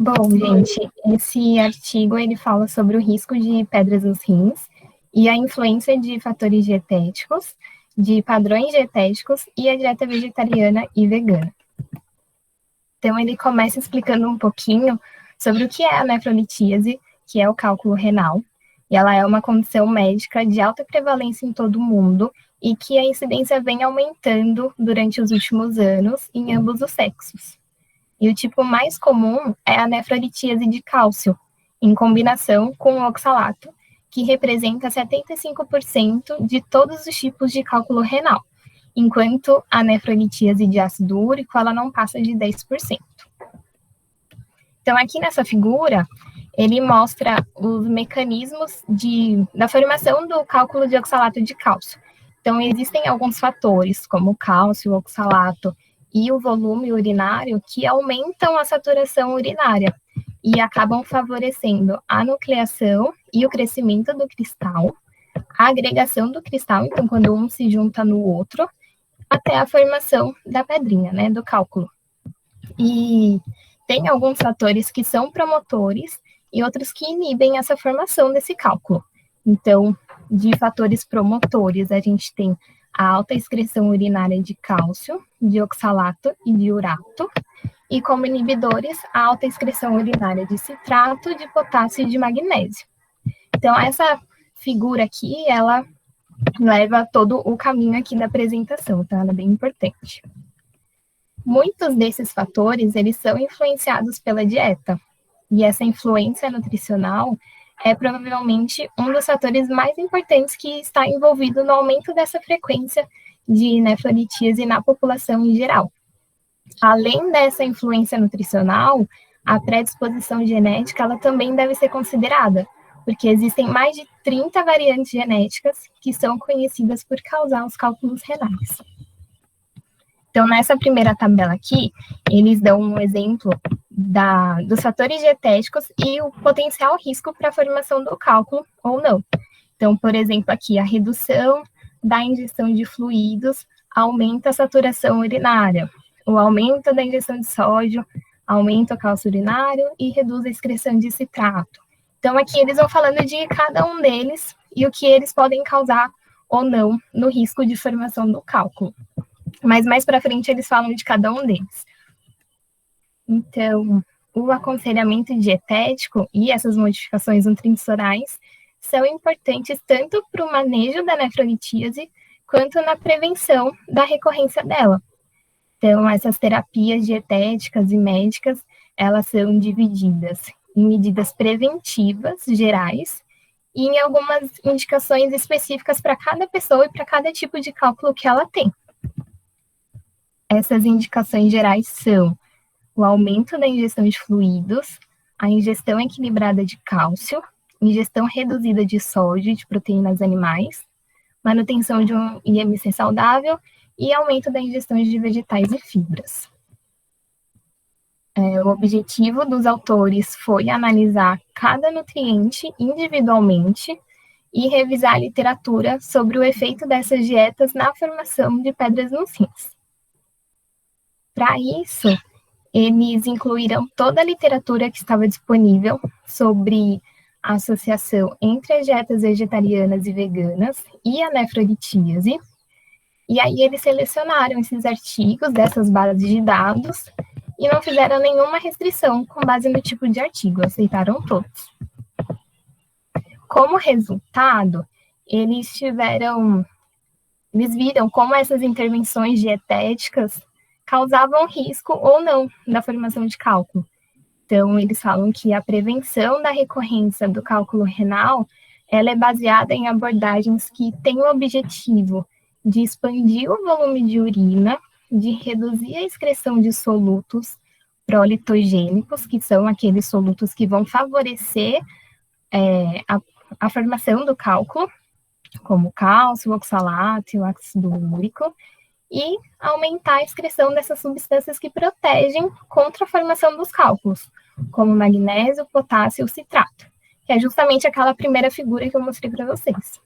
Bom, gente, esse artigo ele fala sobre o risco de pedras nos rins e a influência de fatores dietéticos, de padrões dietéticos e a dieta vegetariana e vegana. Então, ele começa explicando um pouquinho sobre o que é a nefrolitíase, que é o cálculo renal, e ela é uma condição médica de alta prevalência em todo o mundo e que a incidência vem aumentando durante os últimos anos em ambos os sexos. E o tipo mais comum é a nefrolitíase de cálcio, em combinação com o oxalato, que representa 75% de todos os tipos de cálculo renal, enquanto a nefrolitíase de ácido úrico ela não passa de 10%. Então, aqui nessa figura, ele mostra os mecanismos da formação do cálculo de oxalato de cálcio. Então, existem alguns fatores, como o cálcio, o oxalato e o volume urinário, que aumentam a saturação urinária e acabam favorecendo a nucleação e o crescimento do cristal, a agregação do cristal, então, quando um se junta no outro, até a formação da pedrinha, né, do cálculo. E tem alguns fatores que são promotores e outros que inibem essa formação desse cálculo. Então, de fatores promotores, a gente tem a alta excreção urinária de cálcio, de oxalato e de urato, e como inibidores, a alta excreção urinária de citrato, de potássio e de magnésio. Então, essa figura aqui, ela leva todo o caminho aqui da apresentação, tá? Ela é bem importante. Muitos desses fatores, eles são influenciados pela dieta, e essa influência nutricional é provavelmente um dos fatores mais importantes que está envolvido no aumento dessa frequência de nefrolitíase na população em geral. Além dessa influência nutricional, a predisposição genética ela também deve ser considerada, porque existem mais de 30 variantes genéticas que são conhecidas por causar os cálculos renais. Então, nessa primeira tabela aqui, eles dão um exemplo dos fatores dietéticos e o potencial risco para a formação do cálculo ou não. Então, por exemplo, aqui, a redução da ingestão de fluidos aumenta a saturação urinária. O aumento da ingestão de sódio aumenta o cálcio urinário e reduz a excreção de citrato. Então, aqui eles vão falando de cada um deles e o que eles podem causar ou não no risco de formação do cálculo. Mas mais para frente eles falam de cada um deles. Então, o aconselhamento dietético e essas modificações nutricionais são importantes tanto para o manejo da nefrolitíase quanto na prevenção da recorrência dela. Então, essas terapias dietéticas e médicas, elas são divididas em medidas preventivas gerais e em algumas indicações específicas para cada pessoa e para cada tipo de cálculo que ela tem. Essas indicações gerais são o aumento da ingestão de fluidos, a ingestão equilibrada de cálcio, ingestão reduzida de sódio e de proteínas animais, manutenção de um IMC saudável e aumento da ingestão de vegetais e fibras. O objetivo dos autores foi analisar cada nutriente individualmente e revisar a literatura sobre o efeito dessas dietas na formação de pedras nos rins. Para isso, eles incluíram toda a literatura que estava disponível sobre a associação entre as dietas vegetarianas e veganas e a nefrolitíase. E aí eles selecionaram esses artigos dessas bases de dados e não fizeram nenhuma restrição com base no tipo de artigo, aceitaram todos. Como resultado, eles viram como essas intervenções dietéticas causavam risco ou não na formação de cálculo. Então, eles falam que a prevenção da recorrência do cálculo renal, ela é baseada em abordagens que têm o objetivo de expandir o volume de urina, de reduzir a excreção de solutos prolitogênicos, que são aqueles solutos que vão favorecer a formação do cálculo, como o cálcio, o oxalato e o ácido úrico, e aumentar a excreção dessas substâncias que protegem contra a formação dos cálculos, como magnésio, potássio e citrato, que é justamente aquela primeira figura que eu mostrei para vocês.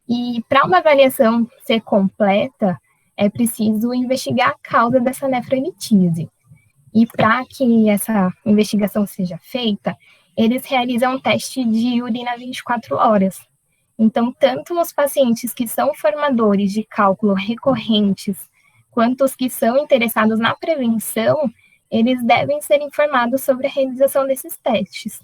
E para uma avaliação ser completa, é preciso investigar a causa dessa nefrolitíase. E para que essa investigação seja feita, eles realizam um teste de urina 24 horas. Então, tanto os pacientes que são formadores de cálculo recorrentes, quanto os que são interessados na prevenção, eles devem ser informados sobre a realização desses testes,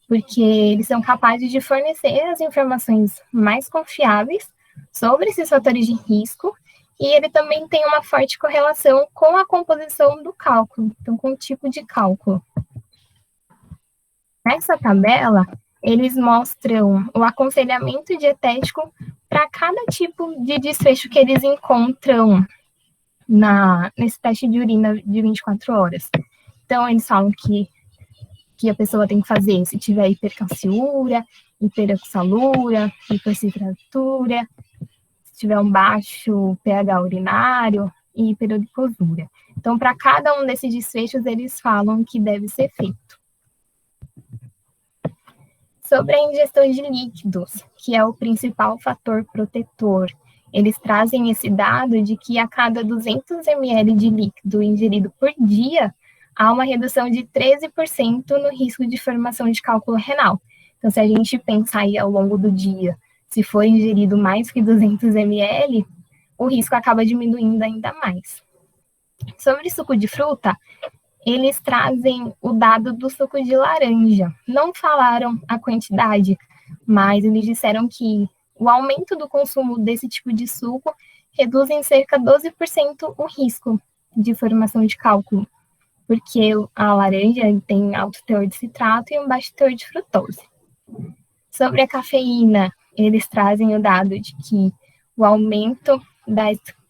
porque eles são capazes de fornecer as informações mais confiáveis sobre esses fatores de risco, e ele também tem uma forte correlação com a composição do cálculo, então com o tipo de cálculo. Nessa tabela, eles mostram o aconselhamento dietético para cada tipo de desfecho que eles encontram nesse teste de urina de 24 horas. Então, eles falam que a pessoa tem que fazer se tiver hipercalciúria, hiperoxalúria, hipercitratura, se tiver um baixo pH urinário e hiperuricosúria. Então, para cada um desses desfechos, eles falam que deve ser feito. Sobre a ingestão de líquidos, que é o principal fator protetor, eles trazem esse dado de que a cada 200 ml de líquido ingerido por dia, há uma redução de 13% no risco de formação de cálculo renal. Então, se a gente pensar aí ao longo do dia, se for ingerido mais que 200 ml, o risco acaba diminuindo ainda mais. Sobre suco de fruta, eles trazem o dado do suco de laranja. Não falaram a quantidade, mas eles disseram que o aumento do consumo desse tipo de suco reduz em cerca de 12% o risco de formação de cálculo, porque a laranja tem alto teor de citrato e um baixo teor de frutose. Sobre a cafeína, eles trazem o dado de que o aumento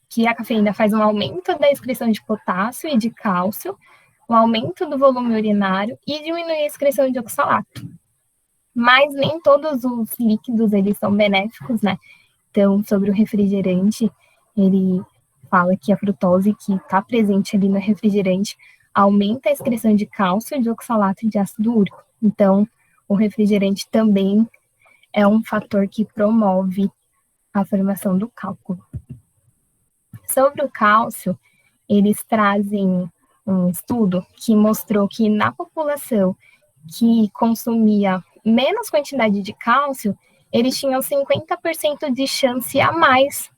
que a cafeína faz um aumento da excreção de potássio e de cálcio, o aumento do volume urinário e diminui a excreção de oxalato. Mas nem todos os líquidos eles são benéficos, né? Então, sobre o refrigerante, ele fala que a frutose que está presente ali no refrigerante aumenta a excreção de cálcio, de oxalato e de ácido úrico. Então, o refrigerante também é um fator que promove a formação do cálculo. Sobre o cálcio, eles trazem um estudo que mostrou que na população que consumia menos quantidade de cálcio, eles tinham 50% de chance a mais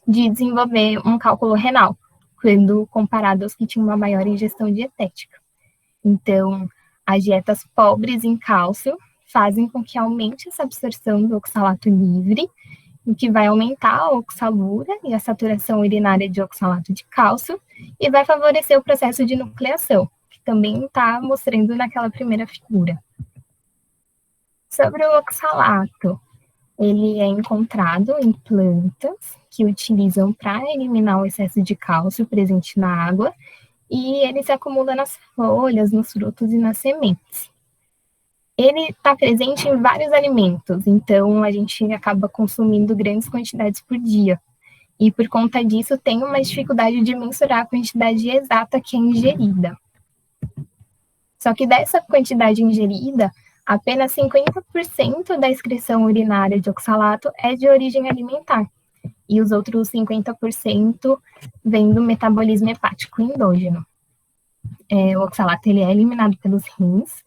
de desenvolver um cálculo renal, quando comparado aos que tinham uma maior ingestão dietética. Então, as dietas pobres em cálcio fazem com que aumente essa absorção do oxalato livre, o que vai aumentar a oxalúria e a saturação urinária de oxalato de cálcio e vai favorecer o processo de nucleação, que também está mostrando naquela primeira figura. Sobre o oxalato, ele é encontrado em plantas que utilizam para eliminar o excesso de cálcio presente na água e ele se acumula nas folhas, nos frutos e nas sementes. Ele está presente em vários alimentos, então a gente acaba consumindo grandes quantidades por dia. E por conta disso, tem uma dificuldade de mensurar a quantidade exata que é ingerida. Só que dessa quantidade ingerida, apenas 50% da excreção urinária de oxalato é de origem alimentar, e os outros 50% vem do metabolismo hepático endógeno. O oxalato ele é eliminado pelos rins,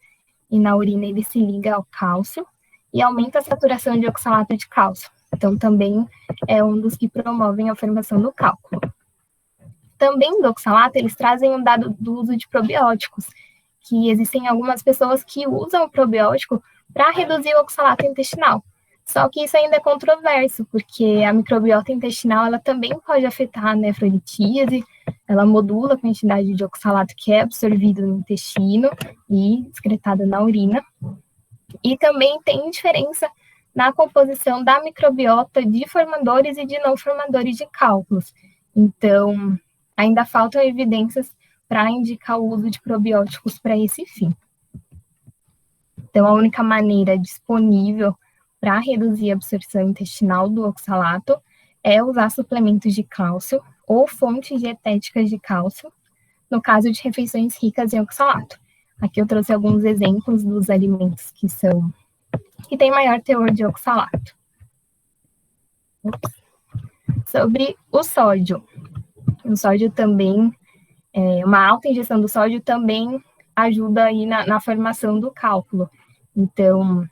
e na urina ele se liga ao cálcio e aumenta a saturação de oxalato de cálcio. Então, também é um dos que promovem a formação do cálculo. Também do oxalato, eles trazem um dado do uso de probióticos, que existem algumas pessoas que usam o probiótico para reduzir o oxalato intestinal. Só que isso ainda é controverso, porque a microbiota intestinal ela também pode afetar a nefrolitíase, ela modula a quantidade de oxalato que é absorvido no intestino e excretado na urina. E também tem diferença na composição da microbiota de formadores e de não formadores de cálculos. Então, ainda faltam evidências para indicar o uso de probióticos para esse fim. Então, a única maneira disponível para reduzir a absorção intestinal do oxalato é usar suplementos de cálcio ou fontes dietéticas de cálcio, no caso de refeições ricas em oxalato. Aqui eu trouxe alguns exemplos dos alimentos que têm maior teor de oxalato. Sobre o sódio. O sódio também Uma alta ingestão do sódio também ajuda aí na formação do cálculo. Então,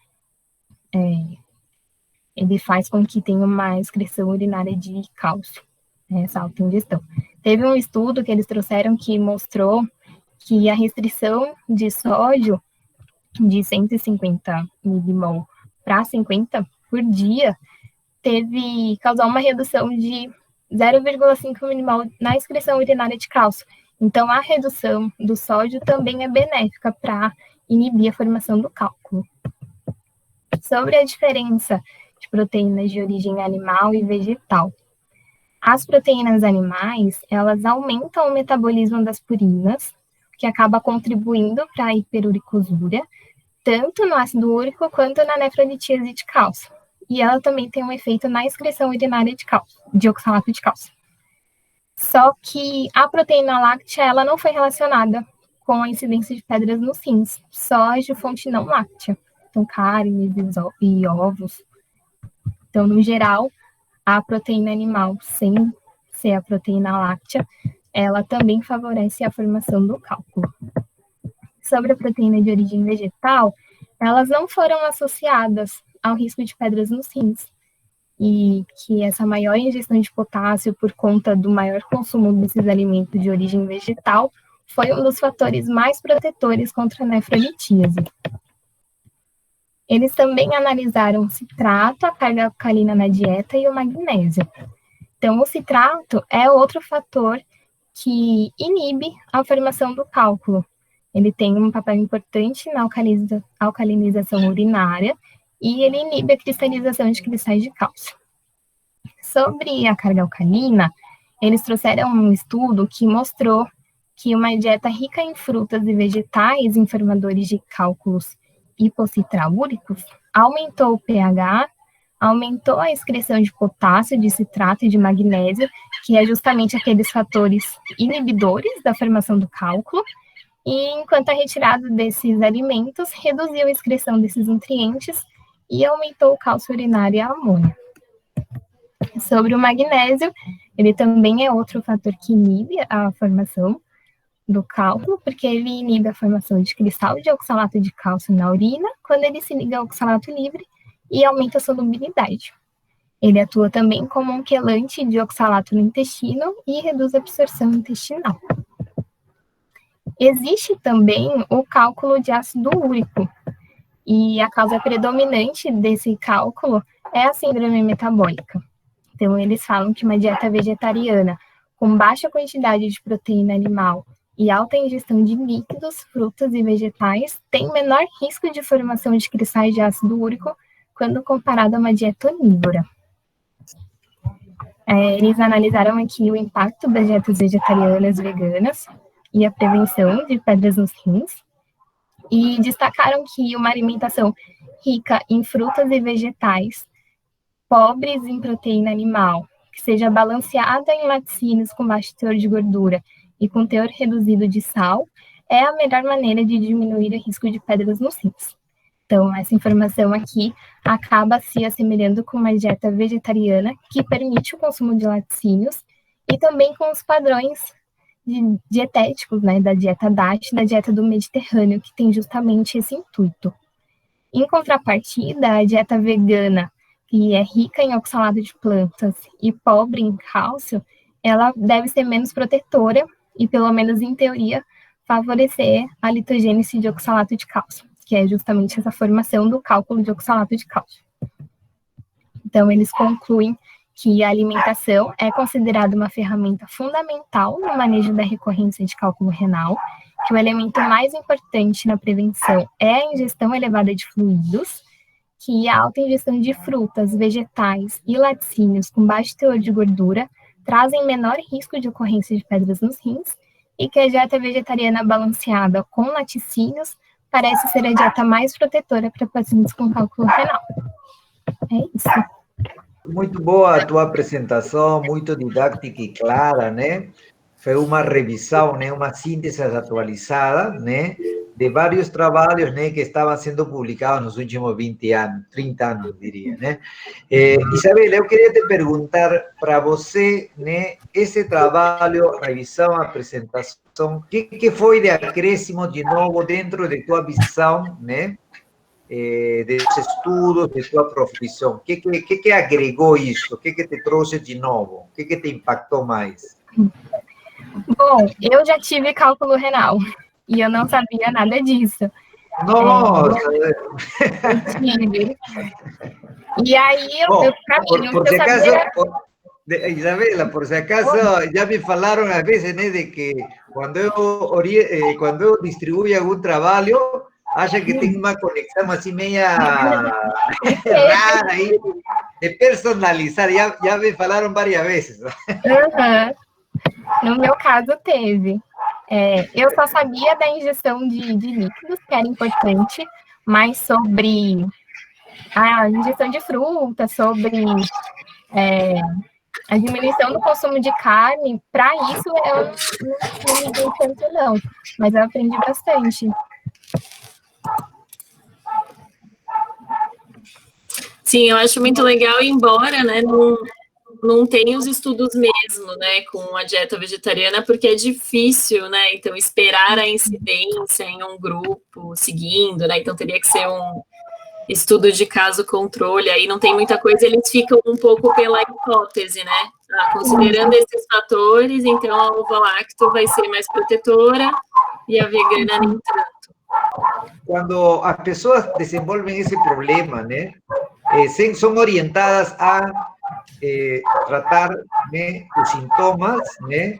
ele faz com que tenha uma excreção urinária de cálcio, né, essa alta ingestão. Teve um estudo que eles trouxeram que mostrou que a restrição de sódio de 150 milimol para 50 por dia causou uma redução de 0,5 milimol na excreção urinária de cálcio. Então, a redução do sódio também é benéfica para inibir a formação do cálculo. Sobre a diferença de proteínas de origem animal e vegetal. As proteínas animais, elas aumentam o metabolismo das purinas, que acaba contribuindo para a hiperuricosúria, tanto no ácido úrico quanto na nefrolitíase de cálcio. E ela também tem um efeito na excreção urinária de cálcio, de oxalato de cálcio. Só que a proteína láctea, ela não foi relacionada com a incidência de pedras nos rins, só as de fonte não láctea. Então, carnes e ovos. Então, no geral, a proteína animal, sem ser a proteína láctea, ela também favorece a formação do cálculo. Sobre a proteína de origem vegetal, elas não foram associadas ao risco de pedras nos rins, e que essa maior ingestão de potássio por conta do maior consumo desses alimentos de origem vegetal foi um dos fatores mais protetores contra a nefrolitíase. Eles também analisaram o citrato, a carga alcalina na dieta e o magnésio. Então, o citrato é outro fator que inibe a formação do cálculo. Ele tem um papel importante na alcalinização urinária e ele inibe a cristalização de cristais de cálcio. Sobre a carga alcalina, eles trouxeram um estudo que mostrou que uma dieta rica em frutas e vegetais em formadores de cálculos hipocitraúricos aumentou o pH, aumentou a excreção de potássio, de citrato e de magnésio, que é justamente aqueles fatores inibidores da formação do cálculo, e enquanto a retirada desses alimentos reduziu a excreção desses nutrientes e aumentou o cálcio urinário e a amônia. Sobre o magnésio, ele também é outro fator que inibe a formação do cálculo, porque ele inibe a formação de cristal de oxalato de cálcio na urina, quando ele se liga ao oxalato livre e aumenta a solubilidade. Ele atua também como um quelante de oxalato no intestino e reduz a absorção intestinal. Existe também o cálculo de ácido úrico, e a causa predominante desse cálculo é a síndrome metabólica. Então, eles falam que uma dieta vegetariana com baixa quantidade de proteína animal e alta ingestão de líquidos, frutas e vegetais tem menor risco de formação de cristais de ácido úrico quando comparado a uma dieta onívora. Eles analisaram aqui o impacto das dietas vegetarianas e veganas e a prevenção de pedras nos rins, e destacaram que uma alimentação rica em frutas e vegetais, pobres em proteína animal, que seja balanceada em laticínios com baixo teor de gordura e com teor reduzido de sal, é a melhor maneira de diminuir o risco de pedras nos rins. Então, essa informação aqui acaba se assemelhando com uma dieta vegetariana que permite o consumo de laticínios e também com os padrões dietéticos, né, da dieta DASH, da dieta do Mediterrâneo, que tem justamente esse intuito. Em contrapartida, a dieta vegana, que é rica em oxalato de plantas e pobre em cálcio, ela deve ser menos protetora e, pelo menos em teoria, favorecer a litogênese de oxalato de cálcio, que é justamente essa formação do cálculo de oxalato de cálcio. Então, eles concluem que a alimentação é considerada uma ferramenta fundamental no manejo da recorrência de cálculo renal, que o elemento mais importante na prevenção é a ingestão elevada de fluidos, que a alta ingestão de frutas, vegetais e laticínios com baixo teor de gordura trazem menor risco de ocorrência de pedras nos rins, e que a dieta vegetariana balanceada com laticínios parece ser a dieta mais protetora para pacientes com cálculo renal. É isso. Muito boa a tua apresentação, muito didática e clara, né? Foi uma revisão, né? Uma síntese atualizada, né? de vários trabalhos, né, que estavam sendo publicados nos últimos 20 anos, 30 anos, diria, né? Isabel, eu queria te perguntar para você, né, esse trabalho, revisão, apresentação, que foi de acréscimo de novo dentro de tua visão, né, dos estudos, de tua profissão? Que agregou isso? O que te trouxe de novo? O que te impactou mais? Bom, eu já tive cálculo renal e eu não sabia nada disso. Nossa! Eu tive. E aí, Bom, para mim, o por que eu si acaso, sabia... Isabela, por si acaso, ya me falaron a veces, né, de que cuando yo distribuyo algún trabajo, acha que tengo una conexión así media rara ahí, de personalizar, ya me falaron varias veces. Uhum. No meu caso, teve. Eu só sabia da injeção de líquidos, que era importante, mas sobre a injeção de fruta, sobre a diminuição do consumo de carne, para isso eu não me dei tanto, não. Mas eu aprendi bastante. Sim, eu acho muito legal, embora, né, não tenha os estudos mesmo, né, com a dieta vegetariana, porque é difícil, né, então esperar a incidência em um grupo seguindo, né, então teria que ser um estudo de caso controle, aí não tem muita coisa, eles ficam um pouco pela hipótese, né, considerando esses fatores, então a ovo-lacto vai ser mais protetora e a vegana nem tanto. Quando as pessoas desenvolvem esse problema, né, son orientadas a tratar, né, os sintomas, né,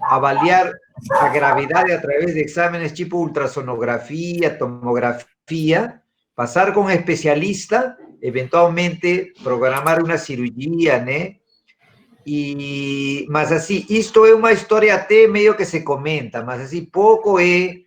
avaliar a gravidade a través de exámenes tipo ultrassonografia, tomografia, passar com um especialista, eventualmente programar uma cirurgia, né? Mas assim, isto é uma história até meio que se comenta, mas assim, pouco é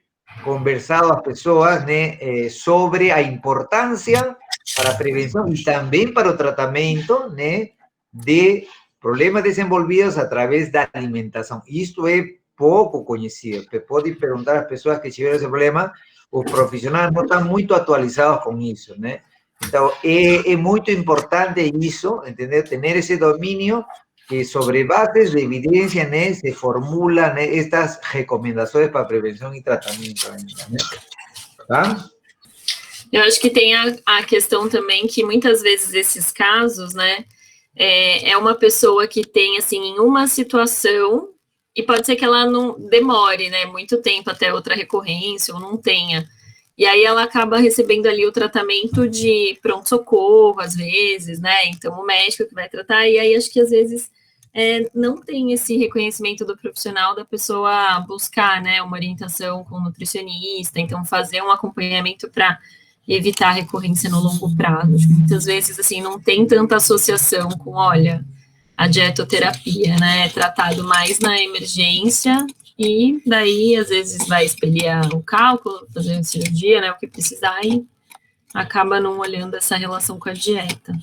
conversado as pessoas, né, sobre a importância para a prevenção e também para o tratamento, né, de problemas desenvolvidos através da alimentação. Isto é pouco conhecido. Você pode perguntar às pessoas que tiveram esse problema, os profissionais não estão muito atualizados com isso, né? Então, é muito importante isso, entender, ter esse domínio que sobre bases de evidencia, né, se formulan, né, estas recomendações para prevenção e tratamento. Né? Tá? Eu acho que tem a questão também que muitas vezes esses casos, né, é uma pessoa que tem, assim, em uma situação, e pode ser que ela não demore, né, muito tempo até outra recorrência, ou não tenha. E aí ela acaba recebendo ali o tratamento de pronto-socorro, às vezes, né, então o médico que vai tratar, e aí acho que às vezes não tem esse reconhecimento do profissional da pessoa buscar, né, uma orientação com o nutricionista, então fazer um acompanhamento para evitar a recorrência no longo prazo. Muitas vezes, assim, não tem tanta associação com, olha, a dietoterapia, né, é tratado mais na emergência, e daí, às vezes, vai espelhar o cálculo, fazer a cirurgia, né, o que precisar, e acaba não olhando essa relação com a dieta.